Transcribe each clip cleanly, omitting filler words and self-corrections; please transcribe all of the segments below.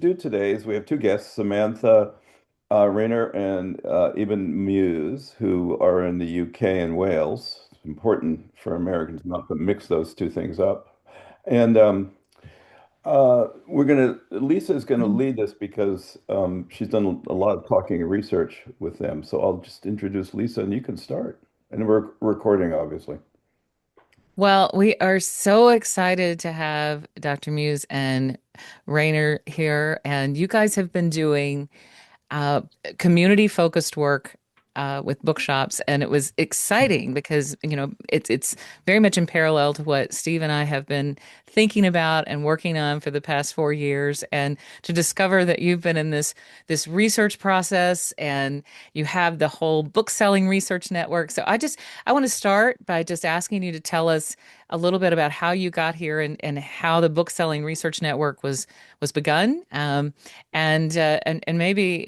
do today is we have two guests, Samantha Rayner and Eben Muse, who are in the UK and Wales. It's important for Americans not to mix those two things up. And Lisa is gonna lead this because she's done a lot of talking and research with them. So I'll just introduce Lisa and you can start. And we're recording, obviously. Well, we are so excited to have Dr. Muse and Rainer here. And you guys have been doing uh, community focused work with bookshops, and it was exciting because it's very much in parallel to what Steve and I have been thinking about and working on for the past 4 years, and to discover that you've been in this research process and you have the whole bookselling research network. So I want to start by just asking you to tell us a little bit about how you got here and how the bookselling research network was begun. And maybe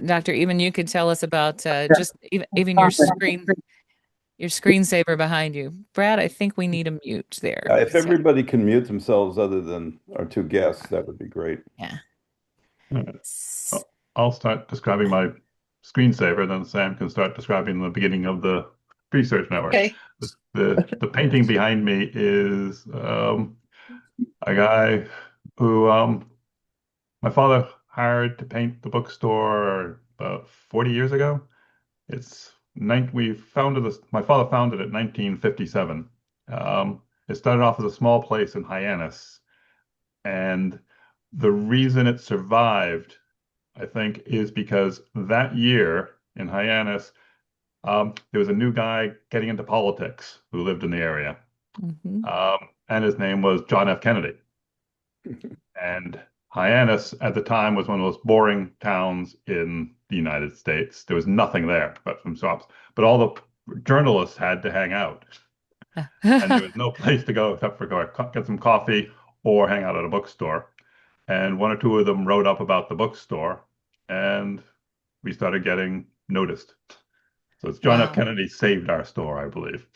Dr. Even you could tell us about just even your screensaver behind you. Brad, I think we need a mute there. If So everybody can mute themselves other than our two guests, that would be great. yeah. All right. S- I'll start describing my screensaver, then Sam can start describing the beginning of the research network. Okay. The painting behind me is a guy who my father hired to paint the bookstore about 40 years ago. We founded this. My father founded it in 1957. It started off as a small place in Hyannis, and the reason it survived, I think, is because that year in Hyannis, there was a new guy getting into politics who lived in the area, mhm. and his name was John F. Kennedy. And Hyannis at the time was one of the most boring towns in the United States. There was nothing there but some shops, but all the journalists had to hang out, and there was no place to go except for go get some coffee or hang out at a bookstore. And one or two of them wrote up about the bookstore, and we started getting noticed. So it's John F. Wow. Kennedy saved our store, I believe.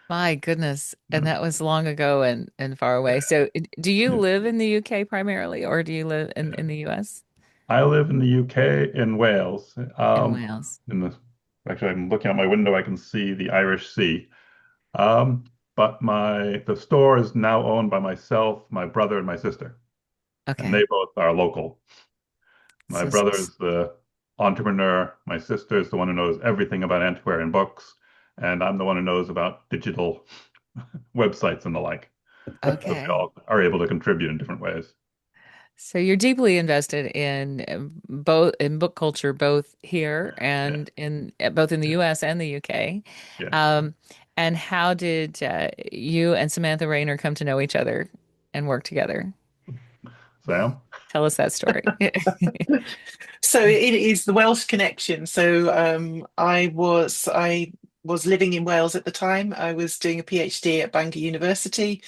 My goodness. And Mhm. that was long ago and far away. Yeah. So do you Yeah. live in the UK primarily, or do you live in the US? I live in the UK in Wales. In Wales. In the Actually, I'm looking out my window. I can see the Irish Sea. Um, but the store is now owned by myself, my brother, and my sister, and Okay. they both are local. My So, brother is the entrepreneur. My sister is the one who knows everything about antiquarian books, and I'm the one who knows about digital websites and the like. So we okay. all are able to contribute in different ways. So you're deeply invested in both in book culture, both here Yeah, and in both in the U.S. and the U.K. yeah. Um, and how did you and Samantha Rayner come to know each other and work together? Sam? Tell us that story. So it is the Welsh connection. So I was living in Wales at the time. I was doing a PhD at Bangor University,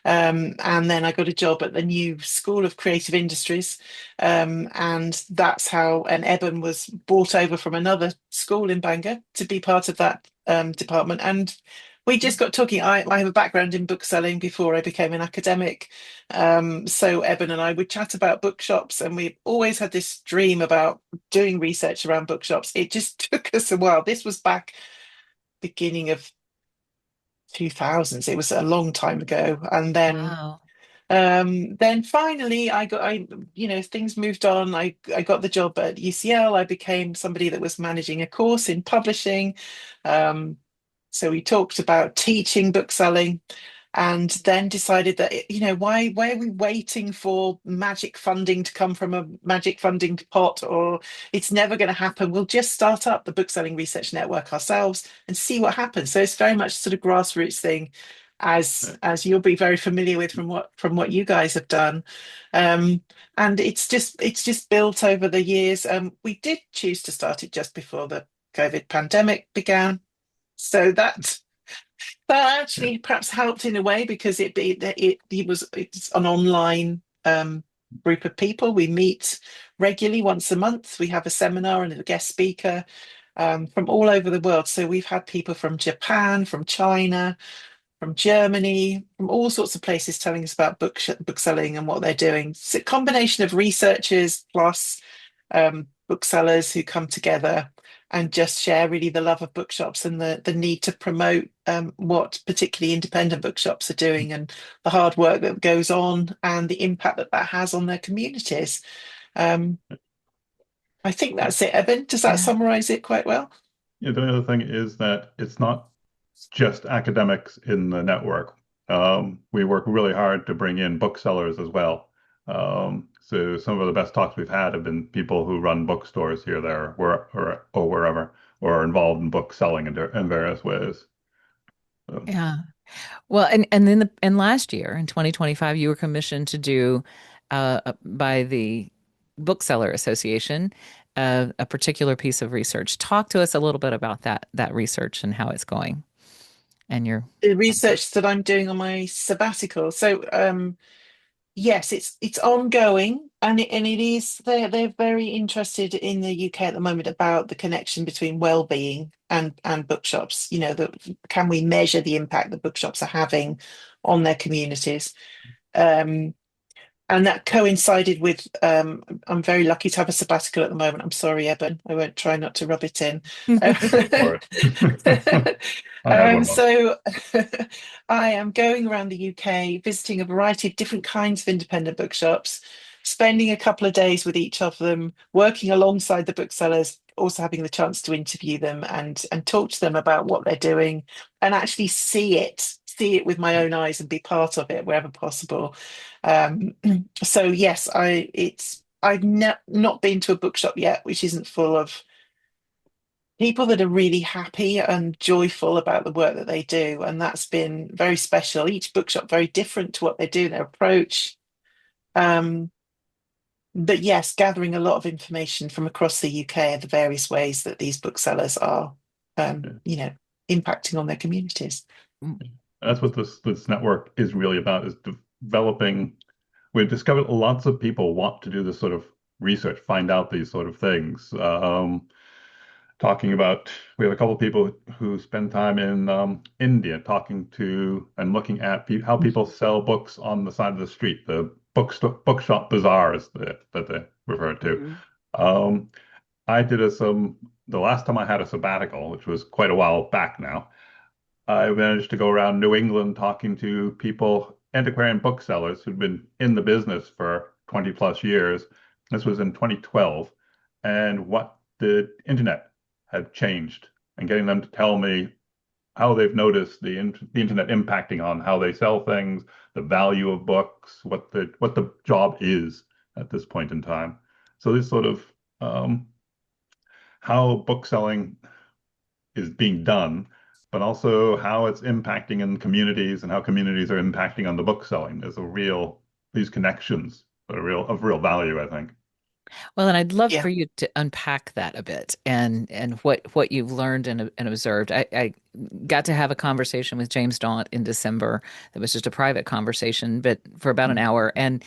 and then I got a job at the new School of Creative Industries, and that's how. And Eben was brought over from another school in Bangor to be part of that department, and we just got talking. I have a background in bookselling before I became an academic. So Eben and I would chat about bookshops, and we always had this dream about doing research around bookshops. It just took us a while. This was back beginning of 2000s. It was a long time ago, and Wow. then finally things moved on. I got the job at UCL. I became somebody that was managing a course in publishing. Um, so we talked about teaching bookselling, and then decided that why are we waiting for magic funding to come from a magic funding pot, or it's never going to happen. We'll just start up the Bookselling Research Network ourselves and see what happens. So it's very much sort of grassroots thing, as you'll be very familiar with from what you guys have done. um, and it's just built over the years. We did choose to start it just before the COVID pandemic began, so that Yeah. actually perhaps helped in a way, because it's an online group of people. We meet regularly once a month. We have a seminar and a guest speaker from all over the world. So we've had people from Japan, from China, from Germany, from all sorts of places telling us about bookselling and what they're doing. It's a combination of researchers plus booksellers who come together and just share really the love of bookshops and the need to promote what particularly independent bookshops are doing and the hard work that goes on and the impact that that has on their communities. Um, I think that's it, Eben. Does that Yeah. summarize it quite well? Yeah, the other thing is that it's not just academics in the network. We work really hard to bring in booksellers as well. So some of the best talks we've had have been people who run bookstores here, there, or wherever, or are involved in book selling in various ways. So, Yeah. Well, and then and last year in 2025, you were commissioned to do by the Bookseller Association a particular piece of research. Talk to us a little bit about that research and how it's going and your The research that I'm doing on my sabbatical. So yes, it's ongoing, and it is they're very interested in the UK at the moment about the connection between well-being and bookshops. You know, can we measure the impact that bookshops are having on their communities? Um, and that coincided with I'm very lucky to have a sabbatical at the moment. I'm sorry, Eben. I won't try not to rub it in. for it. I have one more. So I am going around the UK visiting a variety of different kinds of independent bookshops, spending a couple of days with each of them, working alongside the booksellers, also having the chance to interview them and talk to them about what they're doing and actually see it with my own eyes and be part of it wherever possible. Um, so yes, I've not been to a bookshop yet, which isn't full of people that are really happy and joyful about the work that they do, and that's been very special. Each bookshop very different to what they do, their approach. Um, but yes, gathering a lot of information from across the UK of the various ways that these booksellers are, Yeah. impacting on their communities. That's what this network is really about, is developing. We've discovered lots of people want to do this sort of research, find out these sort of things. Talking about, we have a couple of people who spend time in India talking to and looking at how people sell books on the side of the street, the bookshop bazaars that they refer to. Mhm. Um, I did the last time I had a sabbatical, which was quite a while back now. I managed to go around New England talking to people, antiquarian booksellers who'd been in the business for 20 plus years. This was in 2012, and what the internet had changed, and getting them to tell me how they've noticed the internet impacting on how they sell things, the value of books, what the job is at this point in time. So this sort of how bookselling is being done, but also how it's impacting in communities and how communities are impacting on the book selling. These connections are of real value, I think. Well, and I'd love Yeah. for you to unpack that a bit and what you've learned and observed. I got to have a conversation with James Daunt in December. It was just a private conversation, but for about an hour. And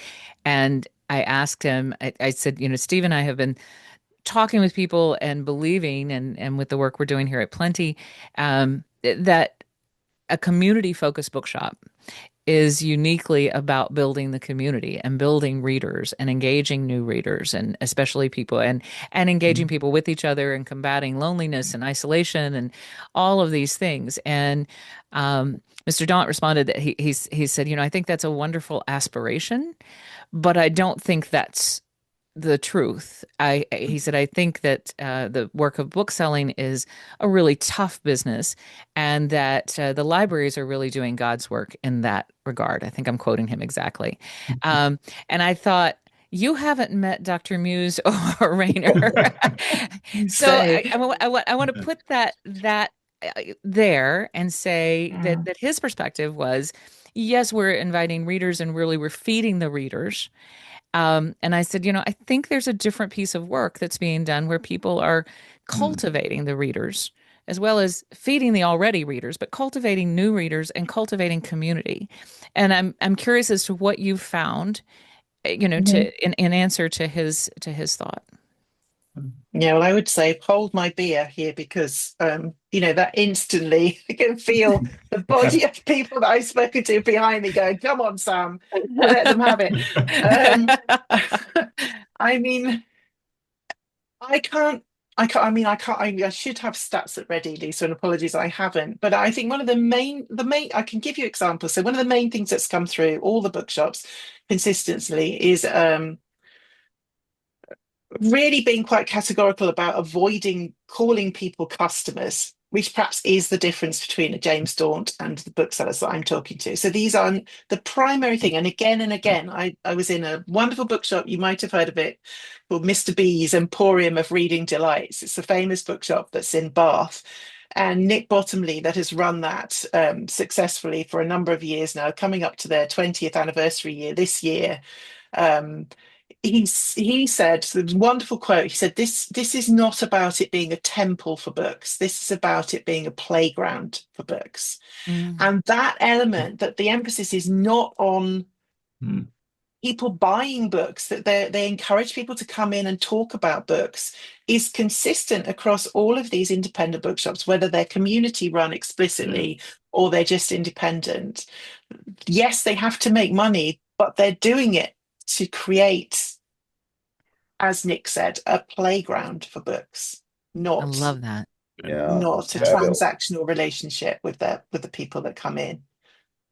I asked him, I said, Steve and I have been talking with people and believing and with the work we're doing here at Plenty, that a community focused bookshop is uniquely about building the community and building readers and engaging new readers and especially people and engaging Mhm. people with each other and combating loneliness and isolation and all of these things. And Mr. Daunt responded that he said, I think that's a wonderful aspiration, but I don't think that's the truth. He said, I think that the work of bookselling is a really tough business, and that the libraries are really doing God's work in that regard. I think I'm quoting him exactly. And I thought, you haven't met Dr. Muse or Rayner, so So I want to put that there and say that mm, his perspective was, yes, we're inviting readers and really we're feeding the readers, and I said, I think there's a different piece of work that's being done where people are Mm. cultivating the readers as well as feeding the already readers, but cultivating new readers and cultivating community. And I'm curious as to what you've found, mhm. in answer to his thought. Yeah, well, I would say hold my beer here because, that instantly I can feel the body of people that I've spoken to behind me going, come on, Sam, let them have it. Um, I mean, I can't, I can't, I should have stats at ready, Lisa, and apologies, I haven't. But I think one of I can give you examples. So one of the main things that's come through all the bookshops consistently is, really being quite categorical about avoiding calling people customers, which perhaps is the difference between a James Daunt and the booksellers that I'm talking to. So these are the primary thing. And again, I was in a wonderful bookshop, you might have heard of it, called Mr. B's Emporium of Reading Delights. It's a famous bookshop that's in Bath. And Nick Bottomley, that has run that successfully for a number of years now, coming up to their 20th anniversary year this year. Um, he said the wonderful quote. He said, "This is not about it being a temple for books. This is about it being a playground for books." Mm, And that element, that the emphasis is not on Mm. people buying books, that they encourage people to come in and talk about books, is consistent across all of these independent bookshops, whether they're community run Yeah. explicitly or they're just independent. Yes, they have to make money, but they're doing it to create, as Nick said, a playground for books, I not love that. Yeah, not a Yeah. fabulous. transactional relationship with the people that come in.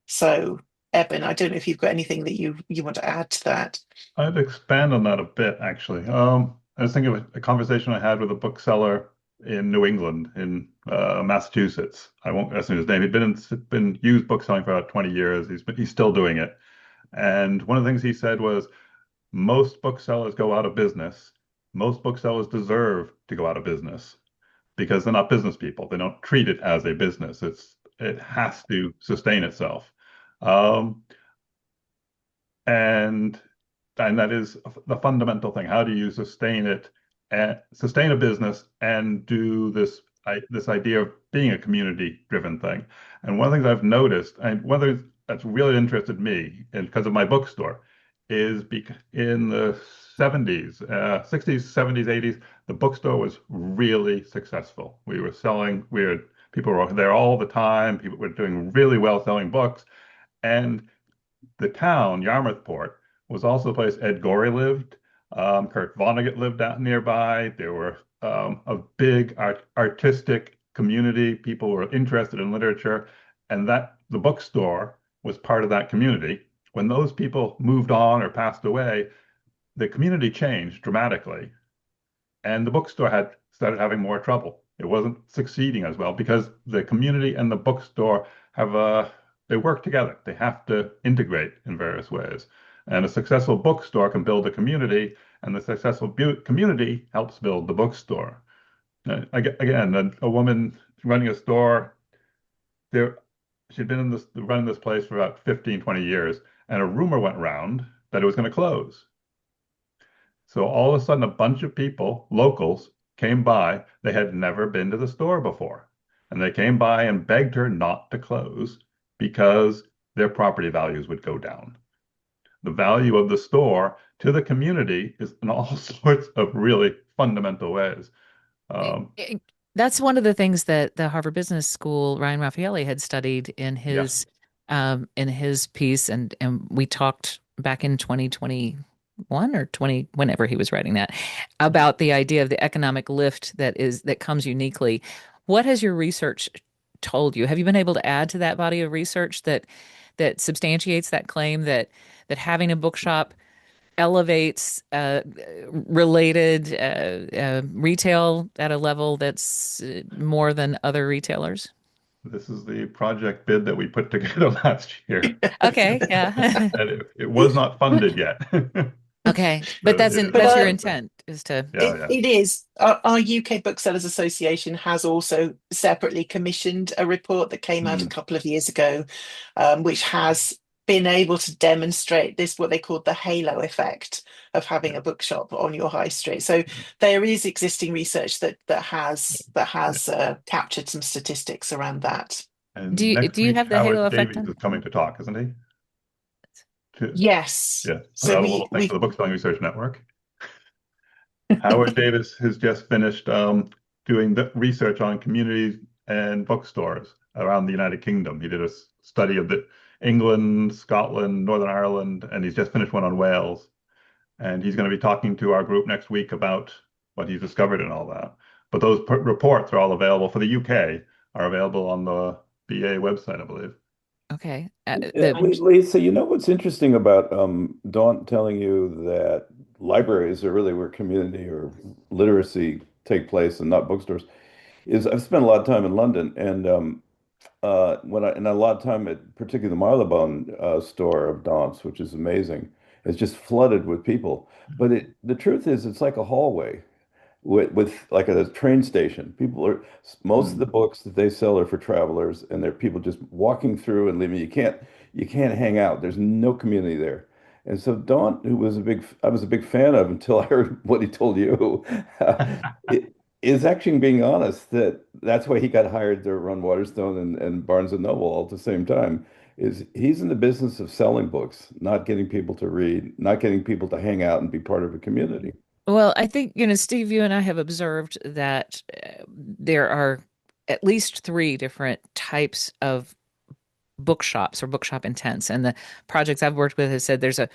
So, Eben, I don't know if you've got anything that you want to add to that. I'd expand on that a bit, actually. I was thinking of a conversation I had with a bookseller in New England, in Massachusetts. I won't mention his name. He'd been used bookselling for about 20 years. He's still doing it. And one of the things he said was, most booksellers go out of business. Most booksellers deserve to go out of business because they're not business people. They don't treat it as a business. It has to sustain itself. Um, and and that is the fundamental thing. How do you sustain it and sustain a business and do this idea of being a community-driven thing? And one of the things I've noticed, and one of the things that's really interested me, and because of my bookstore, is in the 70s, 60s, 70s, 80s, the bookstore was really successful. People were there all the time. People were doing really well selling books. And the town, Yarmouthport, was also the place Ed Gorey lived. Kurt Vonnegut lived out nearby. There were a big artistic community. People were interested in literature, and that the bookstore was part of that community. When those people moved on or passed away, the community changed dramatically, and the bookstore had started having more trouble. It wasn't succeeding as well because the community and the bookstore they work together. They have to integrate in various ways. And a successful bookstore can build a community, and the successful community helps build the bookstore. Again, a woman running a store, there, she'd been running this place for about 15, 20 years, and a rumor went around that it was going to close. So all of a sudden, a bunch of people, locals, came by. They had never been to the store before. And they came by and begged her not to close because their property values would go down. The value of the store to the community is in all sorts of really fundamental ways. It- Um, it- that's one of the things that the Harvard Business School, Ryan Raffaelli, had studied yeah. in his piece, and we talked back in 2021 or 20, whenever he was writing that, about the idea of the economic lift that comes uniquely. What has your research told you? Have you been able to add to that body of research that substantiates that claim that having a bookshop elevates related retail at a level that's more than other retailers? This is the project bid that we put together last year. Okay, yeah. And it was not funded yet. Okay, but But it is But that's your something. intent is to. Yeah, yeah. it is. Our UK Booksellers Association has also separately commissioned a report that came out a Hmm. couple of years ago, which has been able to demonstrate this, what they call the halo effect of having Yeah. a bookshop on your high street. So there is existing research that Yeah. has captured some statistics around that. Do And you next do you week, have the halo Howard effect Davies on? is coming to talk, isn't he? To, Yes. yeah, put So out a little thing for the Bookselling Research Network. Howard Davis has just finished doing the research on communities and bookstores around the United Kingdom. He did a study of the England, Scotland, Northern Ireland, and he's just finished one on Wales. And he's going to be talking to our group next week about what he's discovered and all that. But those reports are all available for the UK, are available on the BA website, I believe. Okay. Lisa, you know what's interesting about Dawn telling you that libraries are really where community or literacy take place and not bookstores is I've spent a lot of time in London and a lot of time at particularly the Marylebone store of Daunt's, which is amazing. It's just flooded with people. But the truth is, it's like a hallway with like a train station. People are most of the books that they sell are for travelers, and they're people just walking through and leaving. You can't hang out. There's no community there. And so Don, who was I was a big fan of until I heard what he told you, it is actually being honest that that's why he got hired to run Waterstone and Barnes and Noble all at the same time. Is he's in the business of selling books, not getting people to read, not getting people to hang out and be part of a community. Well, I think, Steve, you and I have observed that there are at least three different types of bookshops or bookshop intents. And the projects I've worked with have said there's a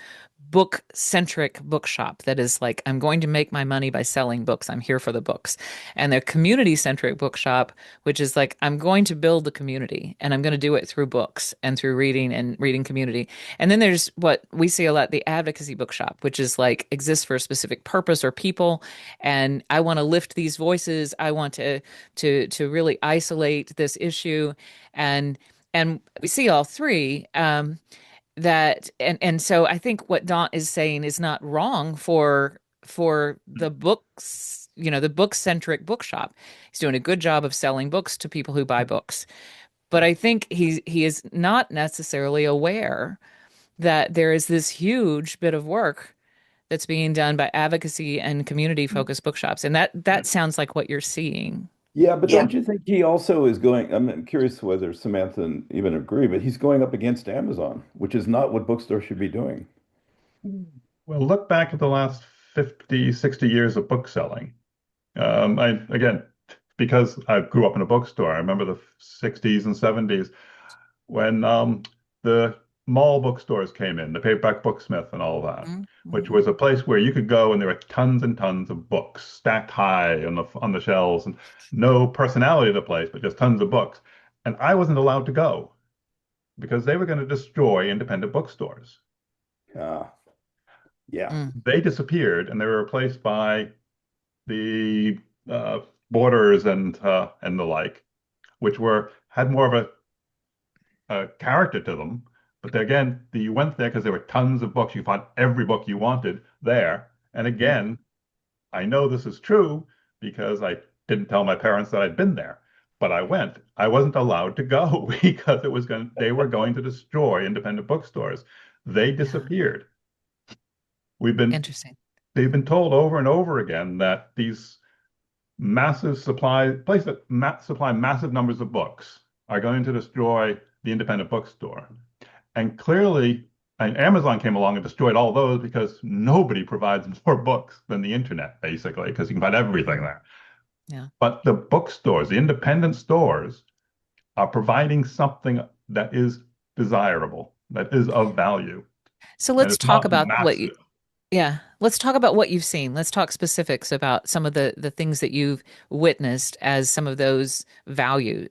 book centric bookshop that is like, I'm going to make my money by selling books. I'm here for the books. And the community centric bookshop, which is like, I'm going to build the community and I'm going to do it through books and through reading and reading community. And then there's what we see a lot, the advocacy bookshop, which is like exists for a specific purpose or people. And I want to lift these voices. I want to really isolate this issue. And we see all three. And so I think what Daunt is saying is not wrong for the books, the book centric bookshop. He's doing a good job of selling books to people who buy books. But I think he is not necessarily aware that there is this huge bit of work that's being done by advocacy and community focused bookshops. And that sounds like what you're seeing. Yeah, but Yeah. don't you think he also is going? I'm curious whether Samantha and even agree, but he's going up against Amazon, which is not what bookstores should be doing. Well, look back at the last 50, 60 years of book selling. Again, because I grew up in a bookstore, I remember the 60s and 70s when the mall bookstores came in, the Paperback Booksmith and all that, which Mm-hmm. was a place where you could go and there were tons and tons of books stacked high on the shelves and no personality of the place, but just tons of books. And I wasn't allowed to go because they were going to destroy independent bookstores. Uh, yeah. Mm. They disappeared and they were replaced by the uh, Borders and the like, which were had more of a character to them. But again, you went there because there were tons of books. You found every book you wanted there. And again, I know this is true because I didn't tell my parents that I'd been there, but I went. I wasn't allowed to go because they were going to destroy independent bookstores. They Yeah. disappeared. We've been Interesting. they've been told over and over again that these massive places that supply massive numbers of books are going to destroy the independent bookstore. And clearly, and Amazon came along and destroyed all those because nobody provides more books than the internet, basically, because you can find everything Mhm. there. Yeah. But the bookstores, the independent stores, are providing something that is desirable, that is of value, So and let's it's talk not about massive. yeah, let's talk about what you've seen. Let's talk specifics about some of the things that you've witnessed as some of those value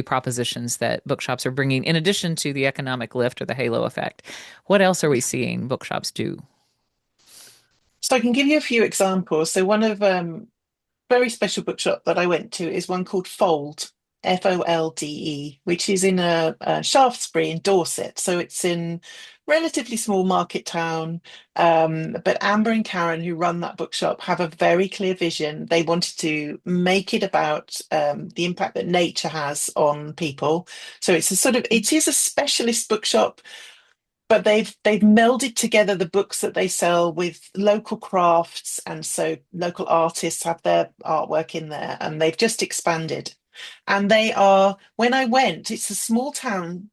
propositions that bookshops are bringing, in addition to the economic lift or the halo effect. What else are we seeing bookshops do? So I can give you a few examples. So one of very special bookshop that I went to is one called Fold, Folde, which is in a Shaftesbury in Dorset. So it's in relatively small market town. But Amber and Karen, who run that bookshop, have a very clear vision. They wanted to make it about the impact that nature has on people. So it is a specialist bookshop, but they've melded together the books that they sell with local crafts, and so local artists have their artwork in there, and they've just expanded. And they are, when I went, it's a small town,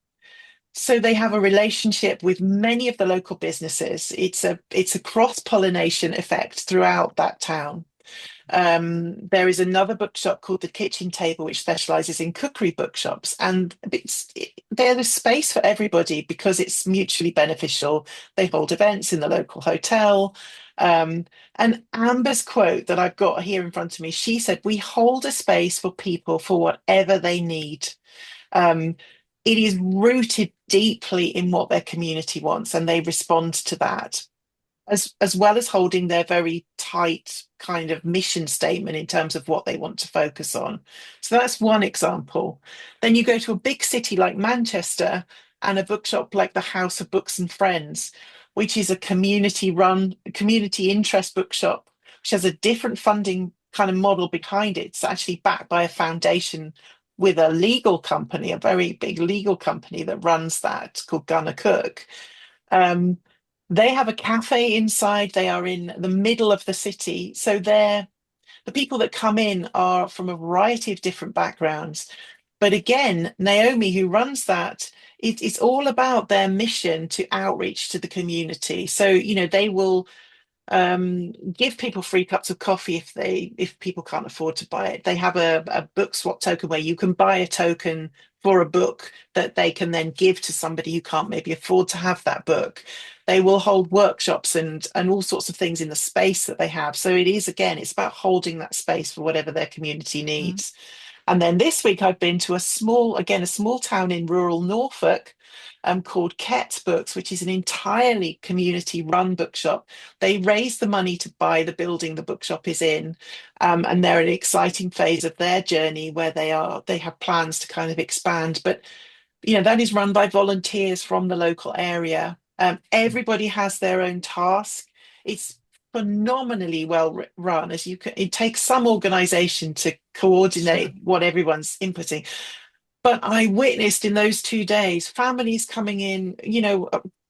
So they have a relationship with many of the local businesses. It's a cross-pollination effect throughout that town. There is another bookshop called the Kitchen Table, which specializes in cookery bookshops, and there's space for everybody because it's mutually beneficial. They hold events in the local hotel. Um, and Amber's quote that I've got here in front of me, she said, "We hold a space for people for whatever they need." Um, it is rooted deeply in what their community wants, and they respond to that as well as holding their very tight kind of mission statement in terms of what they want to focus on. So that's one example. Then you go to a big city like Manchester and a bookshop like the House of Books and Friends, which is a community run, community interest bookshop, which has a different funding kind of model behind it. It's actually backed by a foundation with a legal company, a very big legal company that runs that called Gunnar Cook. Um, they have a cafe inside. They are in the middle of the city. So the people that come in are from a variety of different backgrounds. But again, Naomi, who runs that, it's all about their mission to outreach to the community. So, they will give people free cups of coffee if people can't afford to buy it. They have a book swap token where you can buy a token for a book that they can then give to somebody who can't maybe afford to have that book. They will hold workshops and all sorts of things in the space that they have. So it is, again, it's about holding that space for whatever their community Mhm. needs. And then this week I've been to a small town in rural Norfolk, called Kett's Books, which is an entirely community-run bookshop. They raised the money to buy the building the bookshop is in, and they're in an exciting phase of their journey where they have plans to kind of expand. But that is run by volunteers from the local area. Everybody has their own task. It's phenomenally well run, as you can. It takes some organization to Sure. coordinate what everyone's inputting. But I witnessed in those 2 days families coming in,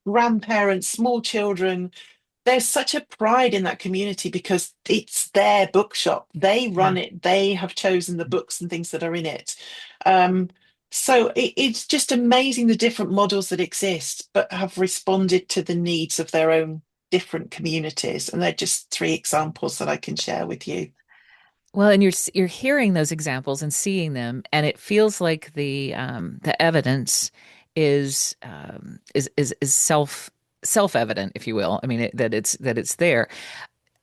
grandparents, small children. There's such a pride in that community because it's their bookshop. They Yeah. run it. They have chosen the books and things that are in it. Um, so it's just amazing the different models that exist, but have responded to the needs of their own different communities. And they're just three examples that I can share with you. Well, and you're hearing those examples and seeing them, and it feels like the evidence is self-evident, if you will. I mean that it's there.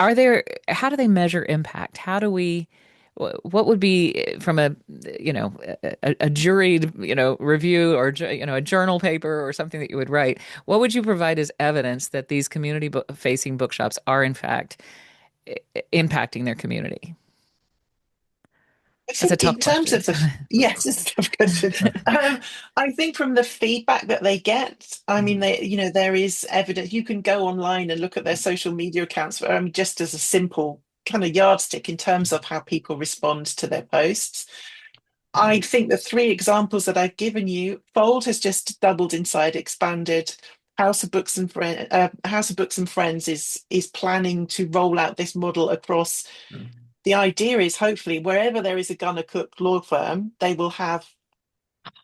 Are there, how do they measure impact? How do we, what would be from a juried, review or, a journal paper or something that you would write? What would you provide as evidence that these facing bookshops are in fact impacting their community? I That's a think tough in terms question. of yes, it's a tough question. I think from the feedback that they get, I mean, there is evidence. You can go online and look at their social media accounts, just as a simple kind of yardstick in terms of how people respond to their posts. I think the three examples that I've given you, Fold has just doubled inside, expanded. House of Books and Friends is planning to roll out this model across. The idea is hopefully wherever there is a Gunner Cook law firm, they will have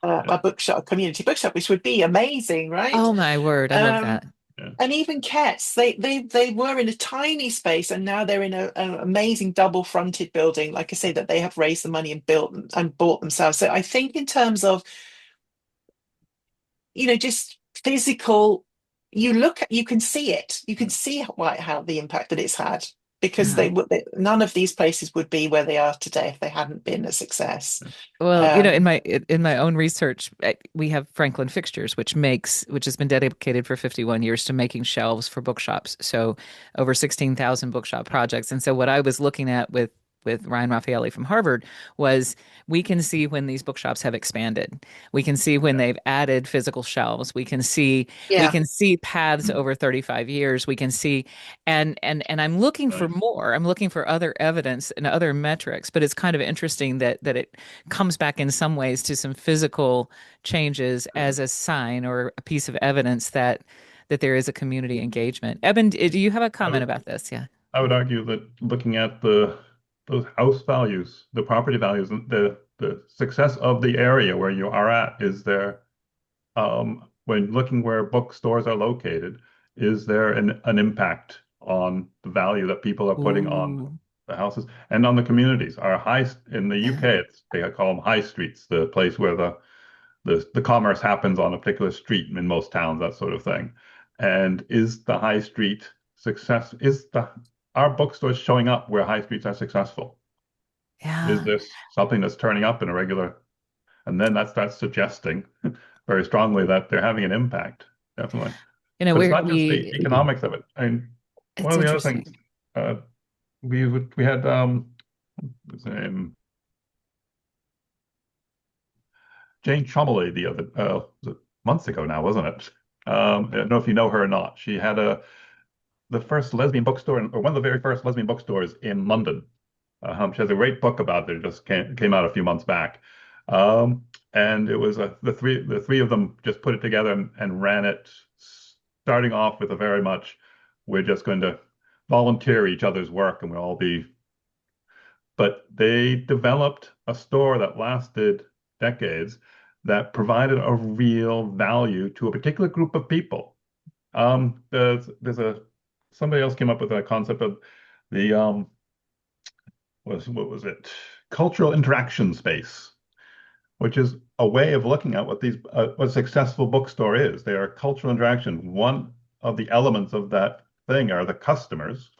Yeah. a bookshop, a community bookshop, which would be amazing, right? Oh my word, I love Um, that. Yeah. and even Ketts, they were in a tiny space, and now they're in an amazing double fronted building. Like I say, that they have raised the money and built and bought themselves. So I think in terms of just physical, you can see it, you can see how the impact that it's had because Yeah. none of these places would be where they are today if they hadn't been a success. Well, Um, in my own research, we have Franklin Fixtures, which has been dedicated for 51 years to making shelves for bookshops. So over 16,000 bookshop projects. And so what I was looking at with Ryan Raffaelli from Harvard was we can see when these bookshops have expanded. We can see when Yeah. they've added physical shelves. We yeah, can see paths over 35 years. We can see and I'm looking for Right. more. I'm looking for other evidence and other metrics, but it's kind of interesting that it comes back in some ways to some physical changes as a sign or a piece of evidence that there is a community engagement. Eben, do you have a I comment would about this? Yeah. I would argue that looking at the those house values, the property values, and the success of the area where you are at is there. when looking where bookstores are located, is there an impact on the value that people are putting on Ooh, the houses and on the communities? Our high in the yeah. UK, they call them high streets, the place where the commerce happens on a particular street in most towns, that sort of thing. And is the high street success? Is the Our bookstores showing up where high streets are successful? Is Yeah. this something that's turning up in a regular? And then that's suggesting very strongly that they're having an impact, definitely. You know, But it's we not just the we economics of it. I mean, one it's of the other things interesting. uh, we had what's his name? Jane Cholmondeley the other was it months ago now, wasn't it? I don't know if you know her or not. She had the first lesbian bookstore, or one of the very first lesbian bookstores in London. She has a great book about it. It just came out a few months back. Um, and it was the three of them just put it together and ran it, starting off with a very much, we're just going to volunteer each other's work and we'll all be. But they developed a store that lasted decades that provided a real value to a particular group of people. There's a Somebody else came up with a concept of the what was it? Cultural interaction space, which is a way of looking at what a successful bookstore is. They are cultural interaction. One of the elements of that thing are the customers,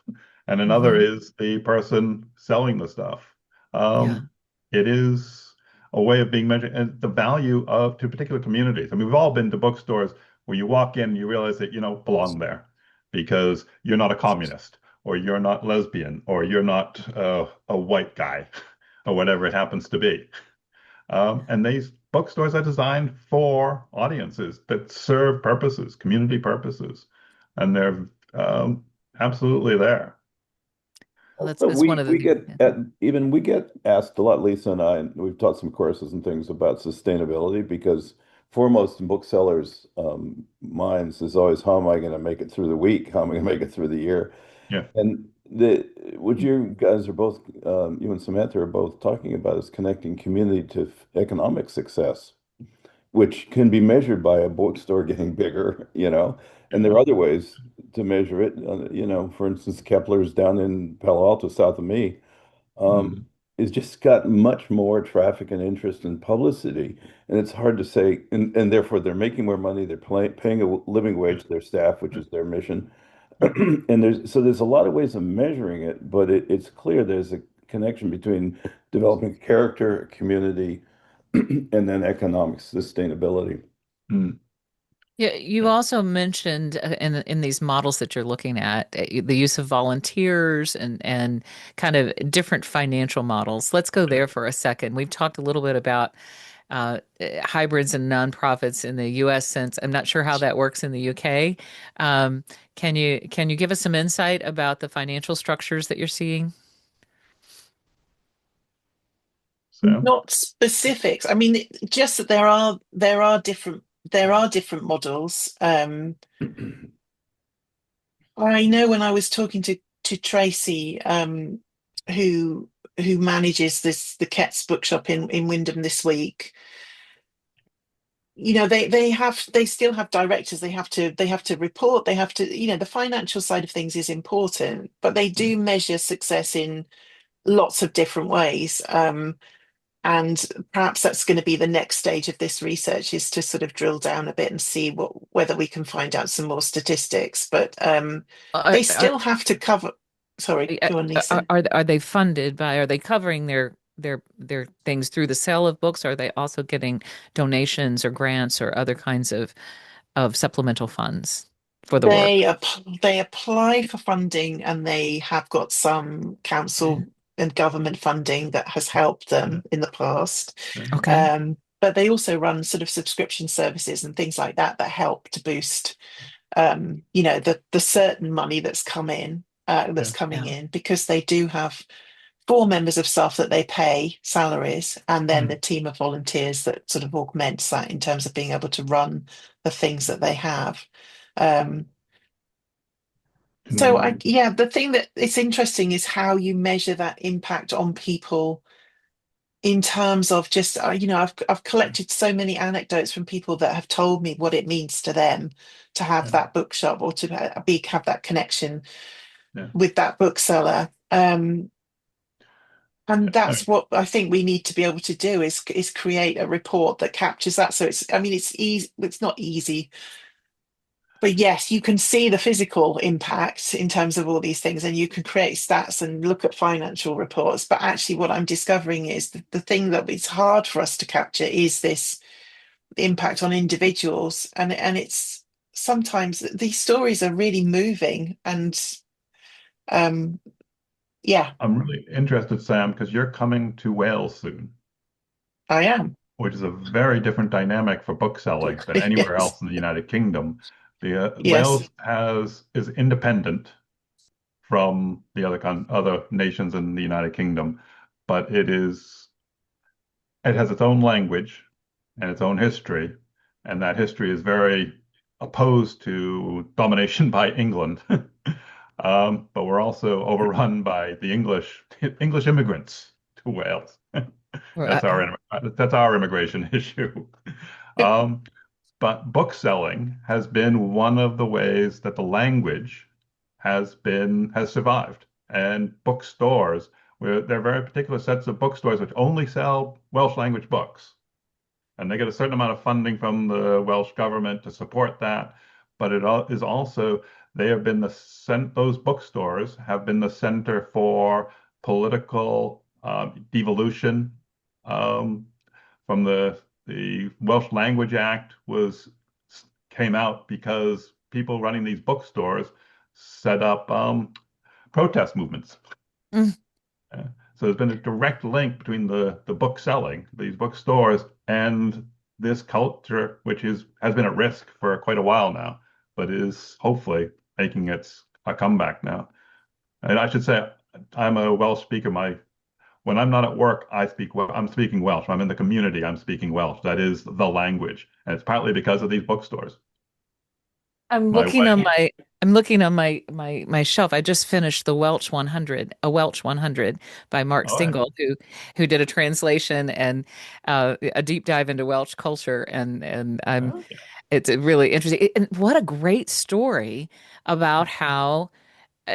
and another Hmm. is the person selling the stuff. Yeah. Um, it is a way of being measured and the value of to particular communities. I mean, we've all been to bookstores where you walk in and you realize that you don't belong there because you're not a communist or you're not lesbian or you're not a white guy or whatever it happens to be. And these bookstores are designed for audiences that serve purposes, community purposes, and they're absolutely there. Well, Also, that's one of we the get even we get asked a lot, Lisa and I, and we've taught some courses and things about sustainability because foremost in booksellers' minds is always how am I going to make it through the week? How am I going to make it through the year? Yeah. And the what you guys are both, you and Samantha are both talking about is connecting community to economic success, which can be measured by a bookstore getting bigger, and there Yeah. are other ways to measure it. For instance, Kepler's down in Palo Alto, south of me, um, Mm. it's just got much more traffic and interest and publicity, and it's hard to say. And therefore, they're making more money. They're paying a living Yeah. wage to their staff, which Yeah. is their mission. Yeah. And there's a lot of ways of measuring it, but it's clear there's a connection between developing character, community, and then economic sustainability. Mm. Yeah, you Yeah. also mentioned in these models that you're looking at the use of volunteers and kind of different financial models. Let's go Yeah. there for a second. We've talked a little bit about hybrids and nonprofits in the U.S. since I'm not sure how that works in the UK. Um, can you give us some insight about the financial structures that you're seeing? So, Not specifics. I mean, just that there are different models. I know when I was talking to Tracy, who who manages the Ket's bookshop in Wyndham this week. They still have directors. They have to report. They have to, the financial side of things is important, but they do measure success in lots of different ways. And perhaps that's going to be the next stage of this research, is to sort of drill down a bit and see whether we can find out some more statistics. But Are, they are, still have to cover. Sorry, go on, Lisa. are they funded by, are they covering their things through the sale of books? Or are they also getting donations or grants or other kinds of supplemental funds for the work? They apply for funding, and they have got some council and government funding that has helped yeah. them in the past. Yeah. Okay. But they also run sort of subscription services and things like that that help to boost, the certain money that's Yeah. coming Yeah. in, because they do have 4 members of staff that they pay salaries, and then the Mm. team of volunteers that sort of augments that in terms of being able to run the things that they have. Um, so Mm. the thing that it's interesting is how you measure that impact on people in terms of just I've collected so many anecdotes from people that have told me what it means to them to have Yeah, that bookshop or to have that connection yeah, with that bookseller. And yeah. I that's mean, what I think we need to be able to do is create a report that captures that. So I mean, it's easy. It's not easy, but yes, you can see the physical impact in terms of all these things, and you can create stats and look at financial reports. But actually, what I'm discovering is the thing that it's hard for us to capture is this impact on individuals, and it's sometimes these stories are really moving, and um, yeah, I'm really interested, Sam, because you're coming to Wales soon, I am. which is a very different dynamic for bookselling than anywhere Yes, else in the United Kingdom. The yes, Wales has is independent from the other nations in the United Kingdom, but it has its own language and its own history, and that history is very opposed to domination by England. But we're also overrun by the English immigrants to Wales. Or, That's our immigration issue. Um, but bookselling has been one of the ways that the language has survived. And bookstores, where there are very particular sets of bookstores which only sell Welsh language books. And they get a certain amount of funding from the Welsh government to support that. But is also, they have been those bookstores have been the center for political devolution. Um, from the Welsh Language Act came out because people running these bookstores set up protest movements. mm, Uh, so there's been a direct link between the book selling, these bookstores, and this culture, which has been at risk for quite a while now, but is hopefully making its a comeback now. And I should say, I'm a Welsh speaker. When I'm not at work, I'm speaking Welsh. When I'm in the community, I'm speaking Welsh. That is the language, and it's partly because of these bookstores. I'm My looking on wife, my I'm looking on my shelf. I just finished the Welsh 100, a Welsh 100 by Mark oh, yeah. Stingle, who did a translation and a deep dive into Welsh culture, and I'm Oh, yeah. it's a really interesting. And what a great story about how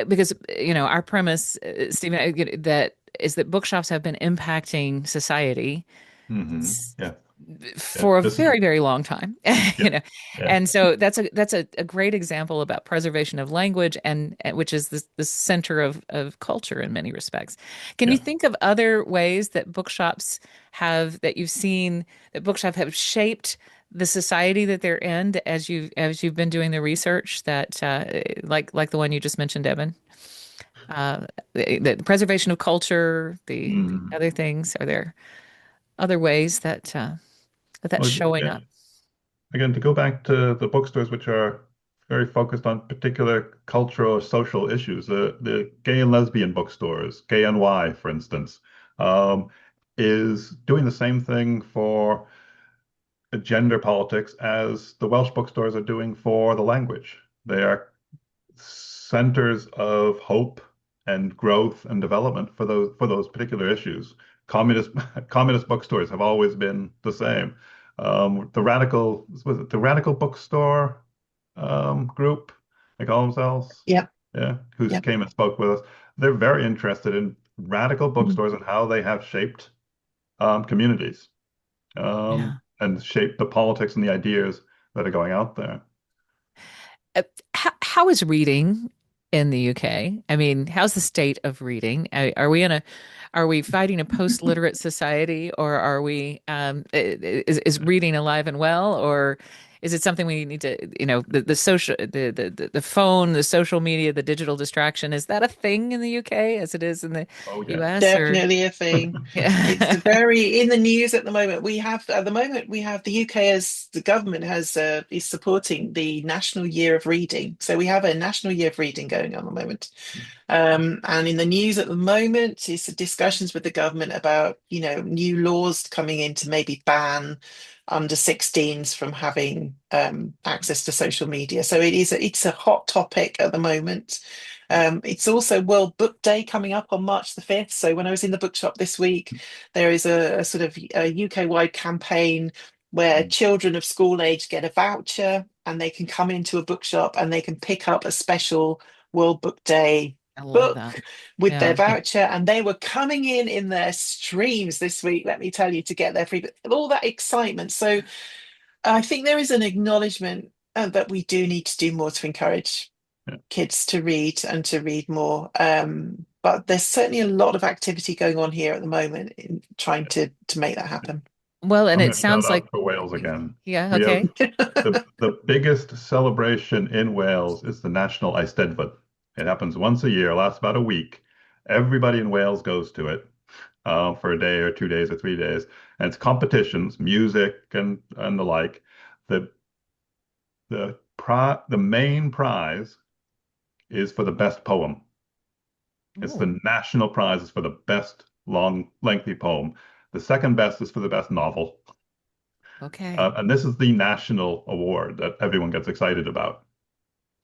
because our premise, Stephen, that is that bookshops have been impacting society Yeah, yeah. for a This is very, very long time, yeah, yeah, and so that's a great example about preservation of language and which is the center of culture in many respects. Can you yeah. think of other ways that bookshops that you've seen that bookshops have shaped the society that they're in as you've been doing the research that like the one you just mentioned, Eben? The preservation of culture, the Mm. other things. Are there other ways that's Well, showing up? again, to go back to the bookstores, which are very focused on particular cultural or social issues, the gay and lesbian bookstores, Gay NY, for instance, um, is doing the same thing for gender politics as the Welsh bookstores are doing for the language. They are centers of hope and growth and development for those particular issues. Communist communist bookstores have always been the same. The radical bookstore group, they call themselves, yeah, yeah, who yeah, came and spoke with us. They're very interested in radical mhm, bookstores and how they have shaped communities Yeah. and shaped the politics and the ideas that are going out there. How is reading in the UK? I mean, how's the state of reading? Are we fighting a post-literate society, or are we, is reading alive and well, or is it something we need to, the social, the phone, the social media, the digital distraction, is that a thing in the UK as it is in the Oh yeah. US or? definitely a thing. It's Yeah. very in the news at the moment. We have the UK as the government has is supporting the National Year of Reading. So we have a National Year of Reading going on at the moment. And in the news at the moment is the discussions with the government about, new laws coming in to maybe ban under 16s from having access to social media. So it's a hot topic at the moment. It's also World Book Day coming up on March the 5th. So when I was in the bookshop this week, there is a sort of a UK-wide campaign where children of school age get a voucher and they can come into a bookshop and they can pick up a special World Book Day I love that. book with their Yeah. voucher, and they were coming in their streams this week, let me tell you, to get their free, all that excitement. So I think there is an acknowledgement that we do need to do more to encourage Yeah. kids to read and to read more. But there's certainly a lot of activity going on here at the moment in trying to make that happen. Well, and I'm it going to shout sounds out like, for Wales again. yeah, We have okay. the biggest celebration in Wales is the National Eisteddfod. It happens once a year, lasts about a week. Everybody in Wales goes to it for a day or 2 days or 3 days, and it's competitions, music and the like. The the main prize is for the best poem. It's Oh, the national prize is for the best long, lengthy poem. The second best is for the best novel. okay. And this is the national award that everyone gets excited about.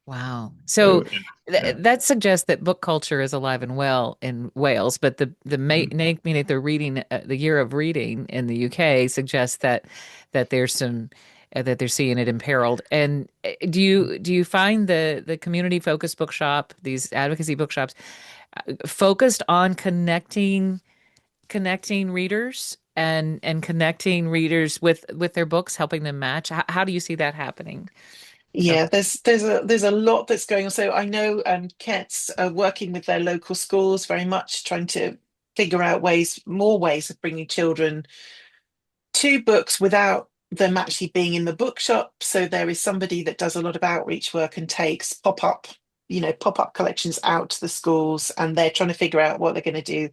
Wow. So, So th yeah. that suggests that book culture is alive and well in Wales, but the Mhm. meaning the reading the year of reading in the UK suggests that there's some that they're seeing it imperiled. And do you find the community focused bookshop, these advocacy bookshops, focused on connecting readers and connecting readers with their books, helping them match? How do you see that happening? So, Yeah, there's a lot that's going on. So I know Kent's working with their local schools, very much trying to figure out more ways of bringing children to books without them actually being in the bookshop. So there is somebody that does a lot of outreach work and takes pop-up collections out to the schools, and they're trying to figure out what they're going to do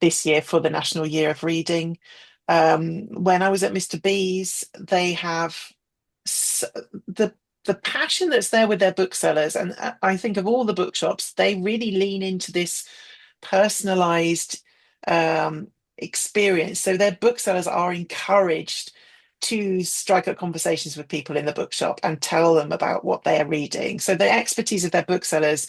this year for the National Year of Reading. When I was at Mr. B's, they have s- the the passion that's there with their booksellers, and I think of all the bookshops, they really lean into this personalized um, experience. So their booksellers are encouraged to strike up conversations with people in the bookshop and tell them about what they're reading. So the expertise of their booksellers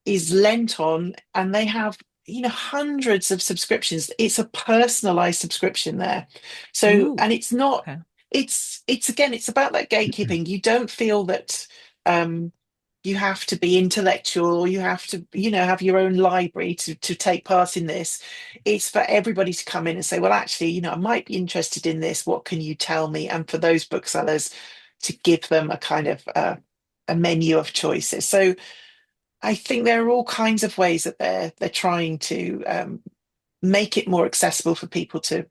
is lent on, and they have hundreds of subscriptions. It's a personalized subscription there. So, ooh, and it's not, okay. it's again, it's about that gatekeeping. You don't feel that um you have to be intellectual, or you have to have your own library to take part in this. It's for everybody to come in and say, well, actually, I might be interested in this, what can you tell me? And for those booksellers to give them a kind of a menu of choices. So I think there are all kinds of ways that they're trying to make it more accessible for people to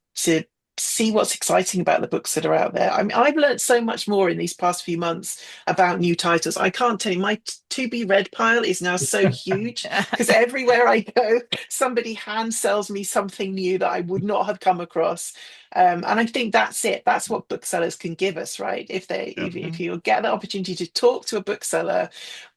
see what's exciting about the books that are out there. I mean, I've learned so much more in these past few months about new titles. I can't tell you, my to be read pile is now so huge because everywhere I go, somebody hand sells me something new that I would not have come across. And I think that's it. That's what booksellers can give us, right? If they Yeah. if you get the opportunity to talk to a bookseller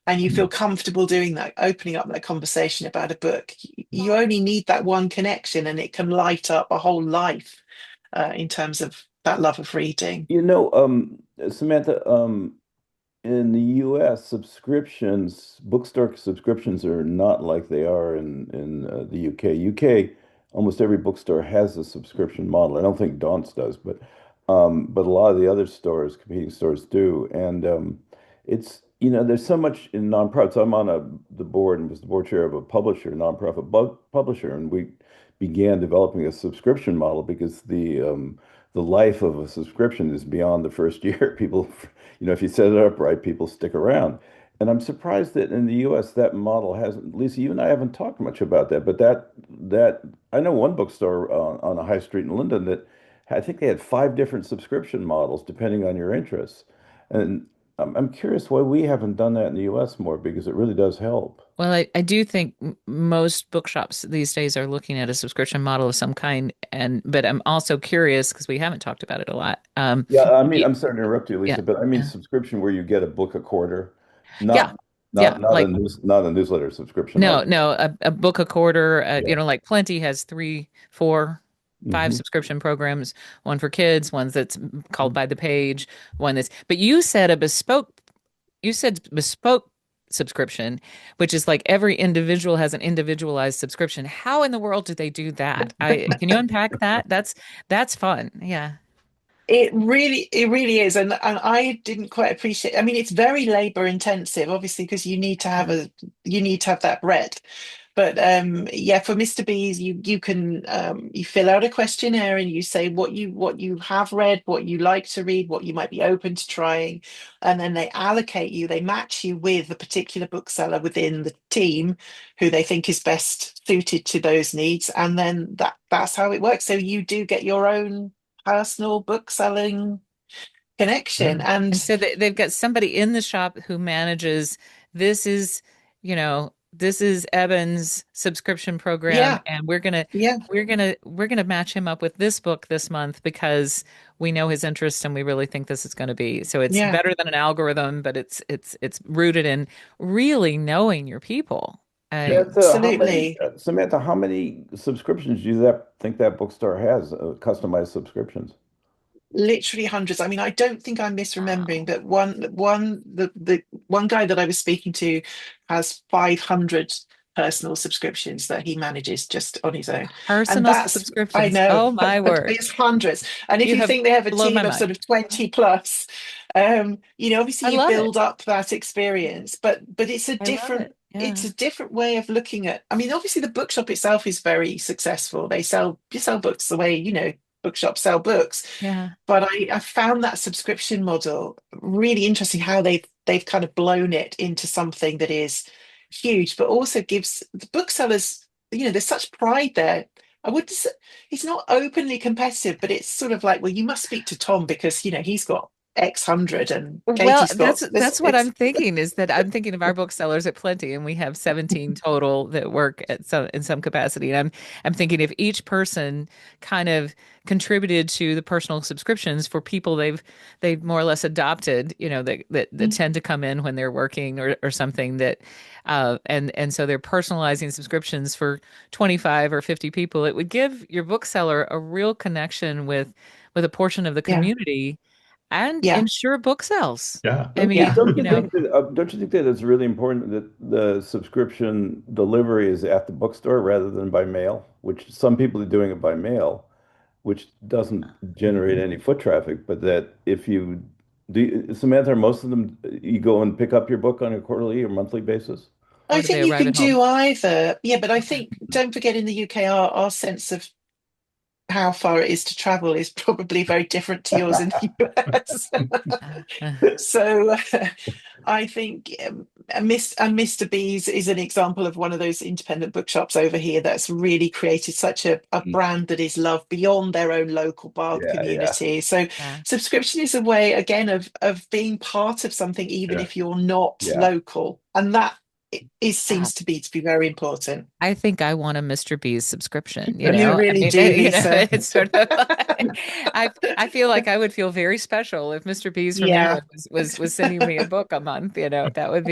and you feel comfortable doing that, opening up that conversation about a book, you only need that one connection and it can light up a whole life in terms of that love of reading. Samantha, in the US, bookstore subscriptions are not like they are in the UK. UK, almost every bookstore has a subscription model. I don't think Daunt's does, but a lot of the other stores, competing stores do. And it's there's so much in nonprofits. I'm on the board and was the board chair of a publisher, nonprofit publisher, and we began developing a subscription model because the life of a subscription is beyond the first year. People, if you set it up right, people stick around. And I'm surprised that in the US that model hasn't, Lisa, you and I haven't talked much about that, but that I know one bookstore on a high street in London that I think they had five different subscription models depending on your interests. And I'm curious why we haven't done that in the US more because it really does help. Well, I do think most bookshops these days are looking at a subscription model of some kind, and but I'm also curious because we haven't talked about it a lot. Yeah, I mean, Y- I'm sorry to interrupt you, yeah, Lisa, but I mean yeah, subscription where you get a book a quarter, yeah, not yeah. Like not a newsletter subscription no, like no, a book a quarter. yeah. Like Plenty has three, four. five Hmm. subscription programs, one for kids, one that's called by the page, one that's, but you said bespoke subscription, which is like every individual has an individualized subscription. How in the world do they do that? Can you unpack that? That's fun. Yeah. It really is, and I didn't quite appreciate. I mean, it's very labor intensive, obviously, because you need to have that breadth. But yeah, for Mr. Bees, you can you fill out a questionnaire and you say what you have read, what you like to read, what you might be open to trying, and then they match you with a particular bookseller within the team who they think is best suited to those needs, and then that's how it works. So you do get your own personal book selling connection. Yeah. And And so they've got somebody in the shop who manages this is, this is Eben's subscription program, yeah, and yeah, we're gonna match him up with this book this month because we know his interest and we really think this is going to be. So it's yeah, better than an algorithm, but it's rooted in really knowing your people. I Samantha, absolutely. How many subscriptions do you think that bookstore has, customized subscriptions? Literally hundreds. I mean, I don't think I'm misremembering, Wow. but the one guy that I was speaking to has 500 personal subscriptions that he manages just on his own. And Personal that's, I subscriptions. know, Oh my but word. it's hundreds. And if You you have think they have a blown my team of mind. sort of 20 plus, obviously I you love build it. up that experience, but I love it. it's Yeah. a different way of looking at. I mean, obviously the bookshop itself is very successful. You sell books the way, bookshops sell books. Yeah. But I found that subscription model really interesting, how they've kind of blown it into something that is huge, but also gives the booksellers, there's such pride there. I would s- It's not openly competitive, but it's sort of like, well, you must speak to Tom because he's got X hundred and Well, Katie's got this. that's what It's I'm thinking is that I'm thinking of our booksellers at Plenty, and we have 17 total that work at some in some capacity. And I'm thinking if each person kind of contributed to the personal subscriptions for people they've more or less adopted, that tend to come in when they're working or something that and so they're personalizing subscriptions for 25 or 50 people, it would give your bookseller a real connection with a portion of the yeah, community and yeah, ensure book sales. Yeah. I yeah. mean, Don't you think that it's really important that the subscription delivery is at the bookstore rather than by mail, which some people are doing it by mail, which doesn't generate any foot traffic, but that if you Samantha, are most of them, you go and pick up your book on a quarterly or monthly basis? I or do they think you arrive can at home? do either. Yeah, but I Okay. think don't forget in the UK our sense of how far it is to travel is probably very different to yours in the US. Uh, So I think Mr. B's is an example of one of those independent bookshops over here that's really created such a brand that is loved beyond their own local Bath Yeah, yeah, community. So yeah. subscription is a way again of being part of something even Yeah. if you're not yeah. local. And that Uh, seems to be very important. I think I want a Mr. B's subscription, You I really mean, do, Lisa. it's sort of like I feel like I would feel very special if Mr. B's from Yeah. England was sending me a book a month, that would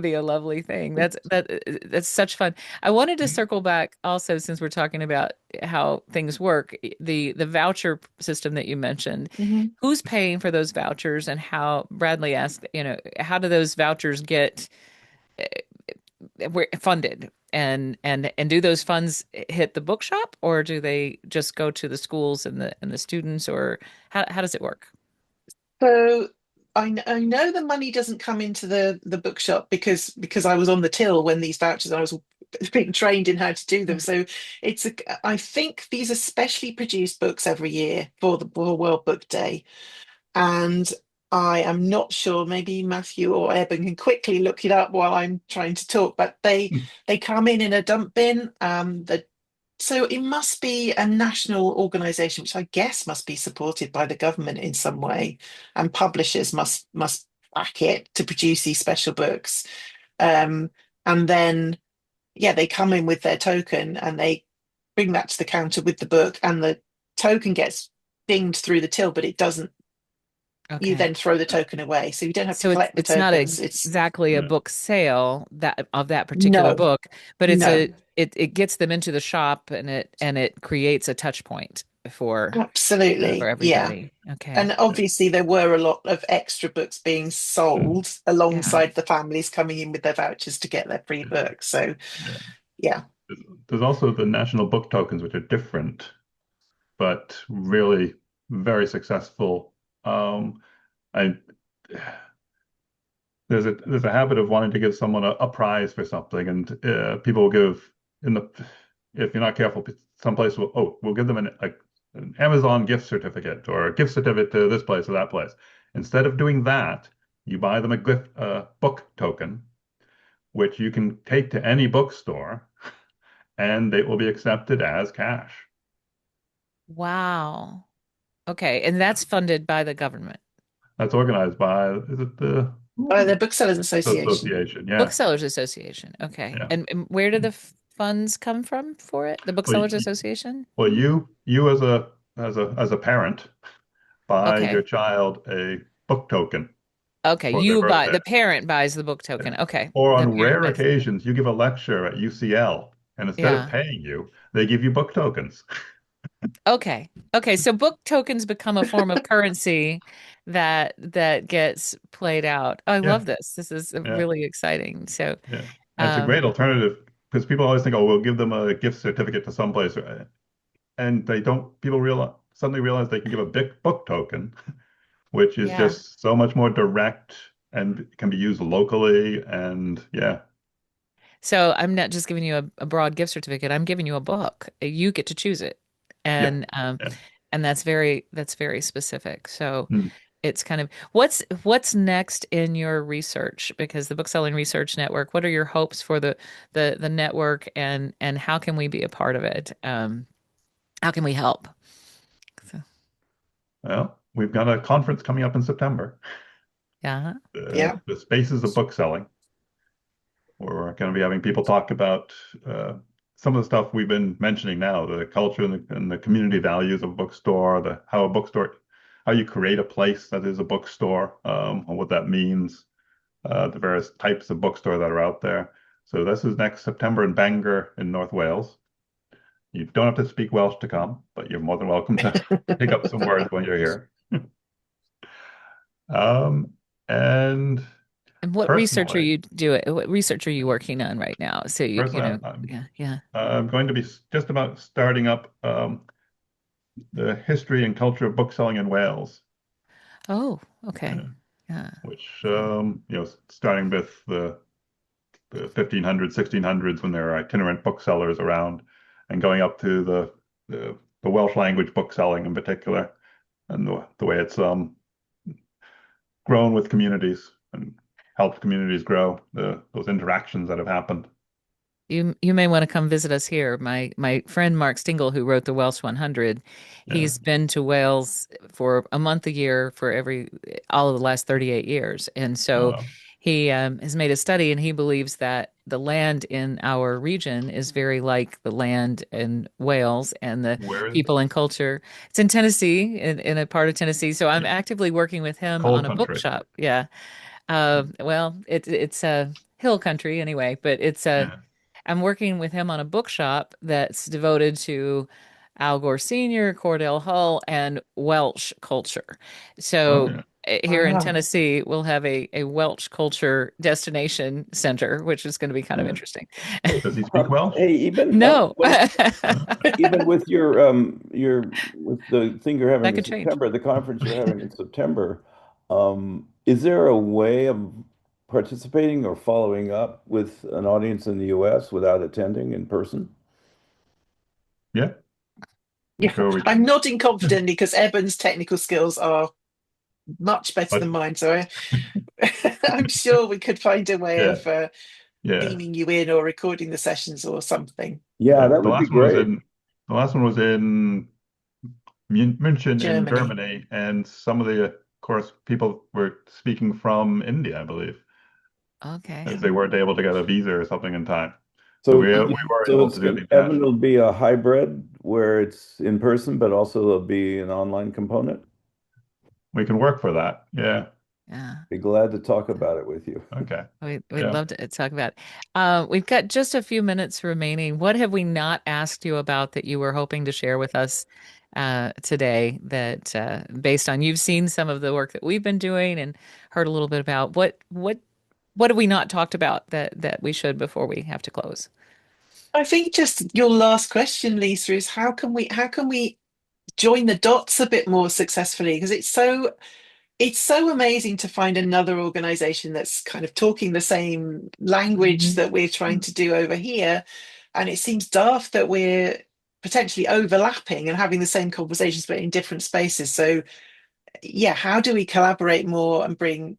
be a lovely thing. That's such fun. I wanted to circle back also since we're talking about how things work, the voucher system that you mentioned. Mhm. Who's paying for those vouchers and how Bradley asked, how do those vouchers get funded and do those funds hit the bookshop or do they just go to the schools and the students or how does it work? So I know the money doesn't come into the bookshop because I was on the till when these vouchers I was being trained in how to do them. So I think these are specially produced books every year for the World Book Day, and I am not sure. Maybe Matthew or Eben can quickly look it up while I'm trying to talk. But they come in a dump bin. So it must be a national organisation, which I guess must be supported by the government in some way, and publishers must back it to produce these special books. Um, and then yeah, they come in with their token and they bring that to the counter with the book, and the token gets dinged through the till, but it doesn't you Okay. then throw the token away. So you don't have to So collect the it's not tokens. It's exactly a Yeah. book sale that of that particular no, book, but no, it gets them into the shop and it creates a touch point for absolutely. Yeah. everybody. Okay. And obviously, there were a lot of extra books being sold Yeah. alongside the families coming in with their vouchers to get their free books. So, Yeah. yeah, There's also the national book tokens, which are different, but really very successful. I there's a habit of wanting to give someone a prize for something, and people will give in the if you're not careful, some place will we'll give them an Amazon gift certificate or a gift certificate to this place or that place. Instead of doing that, you buy them a gift book token, which you can take to any bookstore, and it will be accepted as cash. Wow. Okay. And that's funded by the government. That's organized by, is it the by the Booksellers Association. association? Yeah, Booksellers Association. Okay. yeah. And where do the funds come from for it? The Well, Booksellers Association? you as a parent buy your Okay. child a book token Okay. for their birthday. The parent buys the book Yeah. token. Okay. Or The on parent rare buys. occasions, you give a lecture at UCL, and instead of Yeah. paying you, they give you book tokens. Okay. Okay. So book tokens become a form of currency that gets played out. Oh, I Yeah, love this. This is yeah, really exciting. So, yeah. And it's a um, great alternative because people always think, oh, we'll give them a gift certificate to someplace, and they don't. People suddenly realize they can give a big book token, which is yeah. just so much more direct and can be used locally. And yeah, So I'm not just giving you a broad gift certificate. I'm giving you a book. You get to choose it. yeah, And yeah. that's very specific. So Mm. it's kind of what's next in your research because the Bookselling Research Network, what are your hopes for the network and how can we be a part of it? How can we help? So, Well, we've got a conference coming up in September. yeah. Yeah. The Spaces of Bookselling. We're going to be having people talk about some of the stuff we've been mentioning now, the culture and the community values of a bookstore, how a bookstore, how you create a place that is a bookstore, and what that means, the various types of bookstore that are out there. So this is next September in Bangor in North Wales. You don't have to speak Welsh to come, but you're more than welcome to pick up some words when you're here. Um, and And what research are personally, you doing? What research are you working on right now? So you personally, know, yeah, yeah. I'm going to be just about starting up the history and culture of bookselling in Wales, Oh, okay. uh, Yeah. which Okay. starting with the 1500s, 1600s when there were itinerant booksellers around, and going up to the Welsh language bookselling in particular, and the way it's grown with communities and helped communities grow, those interactions that have happened. You may want to come visit us here. My friend Mark Stingle, who wrote the Welsh 100, Yeah. he's been to Wales for a month a year for every all of the last 38 years, and so Uh, he has made a study, and he believes that the land in our region is very like the land in Wales and the where is people and culture. It's in Tennessee, in a part of Tennessee. So I'm yeah, actively working with him coal on a country? bookshop. Yeah. Well, it's a hill country anyway, but it's a Yeah. I'm working with him on a bookshop that's devoted to Al Gore Sr., Cordell Hull, and Welsh culture. Oh So yeah. here in Wow. Tennessee, we'll have a Welsh culture destination center, which is going to be kind of Yeah. interesting. Does he speak Welsh? Hey, even No, Uh, even with your with the thing you're that having in could change. September, the conference you're having in September, is there a way of participating or following up with an audience in the US without attending in person? yeah, I'm Yeah. sure we I'm can. nodding confidently because Eben's technical skills are much better But than mine. So I'm sure we could find a way yeah, of yeah, beaming you in or recording the sessions or something. Yeah, yeah. that would be great. The last one was in München in Germany. Germany, and some of the, of course, people were speaking from India, I believe, Okay. as they weren't able to get a visa or something in time. So So we were so able it's to do going the Evan will international. be a hybrid where it's in person, but also there'll be an online component. we can work for that. Yeah. Yeah. Be glad to talk about it with you. Okay. We'd Yeah. love to talk about it. We've got just a few minutes remaining. What have we not asked you about that you were hoping to share with us today that based on you've seen some of the work that we've been doing and heard a little bit about what have we not talked about that we should before we have to close? I think just your last question, Lisa, is how can we join the dots a bit more successfully? Because it's so amazing to find another organization that's kind of talking the same language Mhm. that we're trying to do over here. And it seems daft that we're potentially overlapping and having the same conversations, but in different spaces. So yeah, how do we collaborate more and bring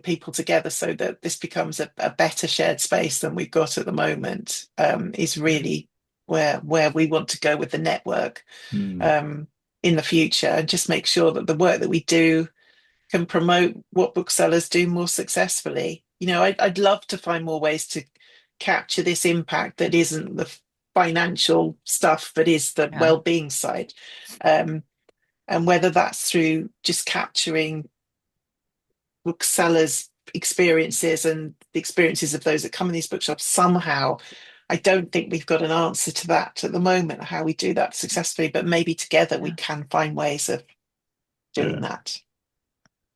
people together so that this becomes a better shared space than we've got at the moment, is really where we want to go with the network, Hmm. um, in the future, and just make sure that the work that we do can promote what booksellers do more successfully. I'd love to find more ways to capture this impact that isn't the financial stuff, but is the Yeah. well-being side. Um, and whether that's through just capturing booksellers' experiences and the experiences of those that come in these bookshops somehow. I don't think we've got an answer to that at the moment, how we do that successfully, but maybe together we Yeah. can find ways of doing Yeah. that.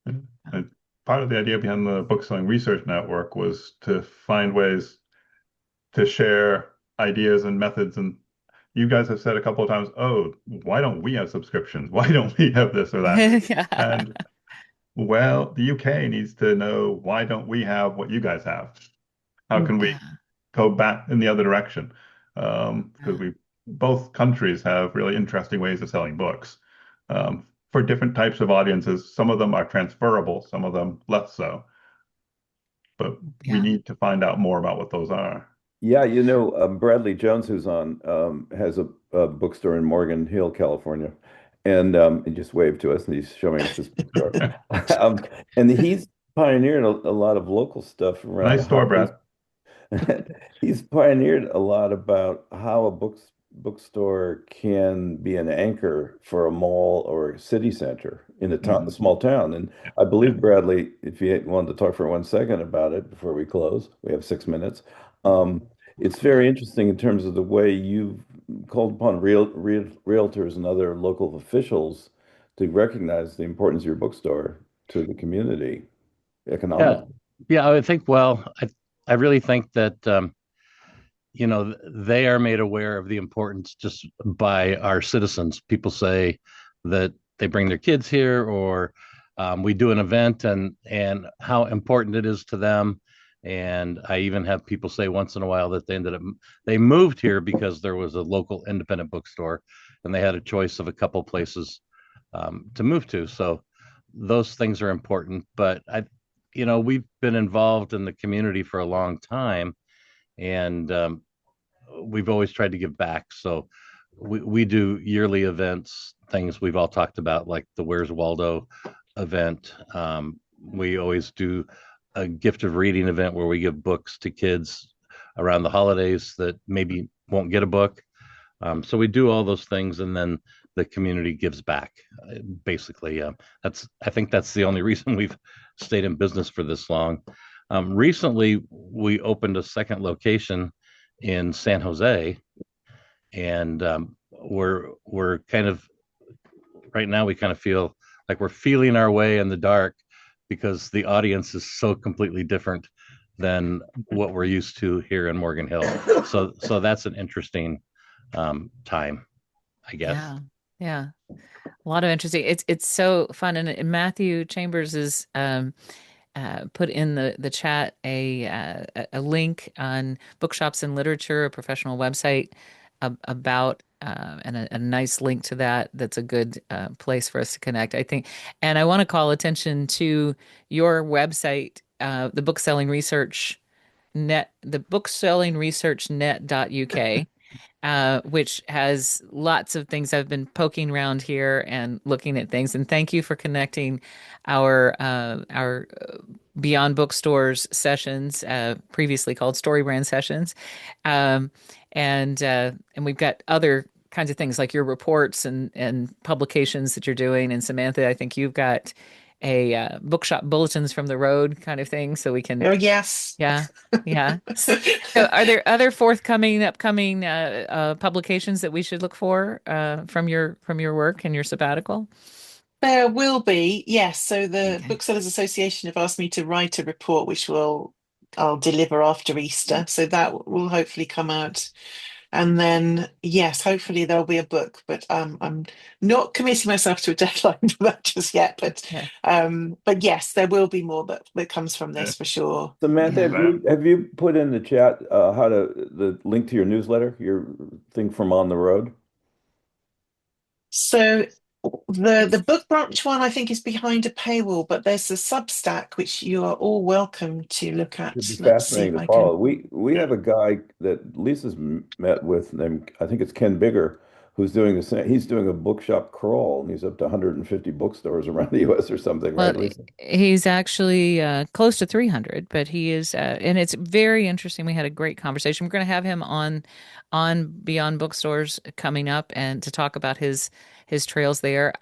Yeah. And part of the idea behind the Bookselling Research Network was to find ways to share ideas and methods. And you guys have said a couple of times, oh, why don't we have subscriptions? Why don't we have this or that? Yeah. And well, the UK needs to know, why don't we have what you guys have? How can we Yeah. go back in the other direction? Because Yeah. we both countries have really interesting ways of selling books for different types of audiences. Some of them are transferable, some of them less so. But we Yeah. need to find out more about what those are. Yeah, Bradley Jones, who's on, has a bookstore in Morgan Hill, California, and he just waved to us, and he's showing us his bookstore. um, and he's pioneered a lot of local stuff around Nice how store, those Brad. he's pioneered a lot about how a bookstore can be an anchor for a mall or a city center in a Mhm. small town. And Yeah, I yeah, believe, Bradley, if you wanted to talk for 1 second about it before we close, we have 6 minutes. Um, it's very interesting in terms of the way you've called upon realtors and other local officials to recognize the importance of your bookstore to the community Yeah, economically. yeah, I would think, well, I really think that they are made aware of the importance just by our citizens. People say that they bring their kids here, or we do an event, and how important it is to them. And I even have people say once in a while that they moved here because there was a local independent bookstore, and they had a choice of a couple places to move to. So those things are important. But we've been involved in the community for a long time, and we've always tried to give back. So we do yearly events, things we've all talked about, like the Where's Waldo event. We always do a gift of reading event where we give books to kids around the holidays that maybe won't get a book. So we do all those things, and then the community gives back. Basically, I think that's the only reason we've stayed in business for this long. Recently, we opened a second location in San Jose, and we're kind of right now we kind of feel like we're feeling our way in the dark because the audience is so completely different than what we're used to here in Morgan Hill. So that's an interesting time, I guess. Yeah. Yeah. A lot of interesting. It's so fun, and Matthew Chambers is put in the chat a link on Bookshops and Literature, a professional website about and a nice link to that. That's a good place for us to connect, I think. And I want to call attention to your website, the Bookselling Research Net.uk, which has lots of things. I've been poking around here and looking at things. And thank you for connecting our Beyond Bookstores sessions, previously called StoryBrand sessions, um, and we've got other kinds of things like your reports and publications that you're doing. And Samantha, I think you've got a bookshop bulletins from the road kind of thing, so we can, Oh, yes. yeah, yeah. So are there other forthcoming, upcoming publications that we should look for from your work and your sabbatical? There will be, yes. So the Okay. Booksellers Association have asked me to write a report, which I'll deliver after Easter. So that will hopefully come out. And then, yes, hopefully there'll be a book, but I'm not committing myself to a deadline for that just yet. Yeah. But yes, there will be more that comes from Yeah. this for sure. Samantha, Yeah. have you put in the chat how to the link to your newsletter, your thing from on the road? So the book branch one I think is behind a paywall, but there's a Substack which you are all welcome to look Should at. be Let's see fascinating if to I can. follow. We Yeah. have a guy that Lisa's met with named, I think it's Ken Bigger, who's doing the same. He's doing a bookshop crawl, and he's up to 150 bookstores around the U.S. or something, Well, right, Lisa? he's actually close to 300, but he is, and it's very interesting. We had a great conversation. We're going to have him on Beyond Bookstores coming up, and to talk about his trails there.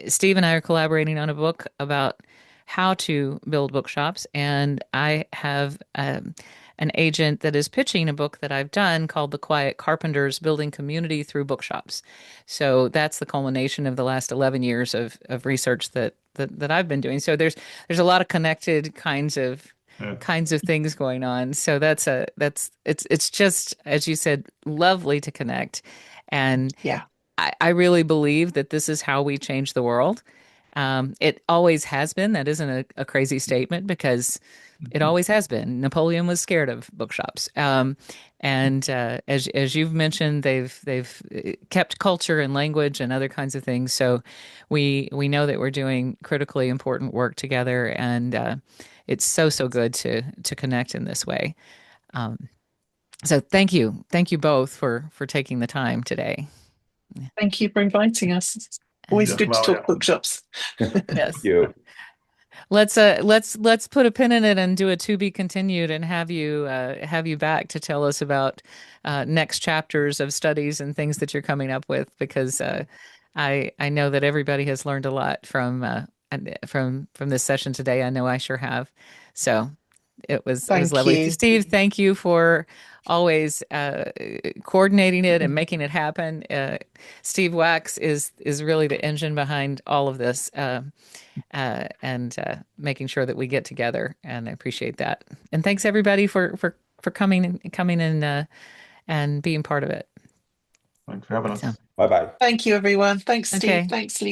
Steve and I are collaborating on a book about how to build bookshops, and I have an agent that is pitching a book that I've done called The Quiet Carpenters: Building Community Through Bookshops. So that's the culmination of the last 11 years of research that I've been doing. So there's a lot of connected Yeah. kinds of things going on. So it's just, as you said, lovely to connect. And Yeah. I really believe that this is how we change the world. It always has been. That isn't a crazy statement, because it always has been. Napoleon was scared of bookshops. And as you've mentioned, they've kept culture and language and other kinds of things. So we know that we're doing critically important work together, and it's so good to connect in this way. Um, so thank you both for taking the time today. Thank you for inviting us. It's always And Yeah. good to Well, yeah. talk bookshops. Thank yes. you. Let's put a pin in it and do a to be continued, and have you back to tell us about next chapters of studies and things that you're coming up with, because I know that everybody has learned a lot from this session today. I know I sure have. So it was Thank lovely. you. Steve, thank you for always coordinating it and making it happen. Steve Wax is really the engine behind all of this. And making sure that we get together. And I appreciate that. And thanks everybody for coming and being part of it. Thanks for having So, us. Bye bye. Thank you, everyone. Thanks, Steve. okay. Thanks, Lisa.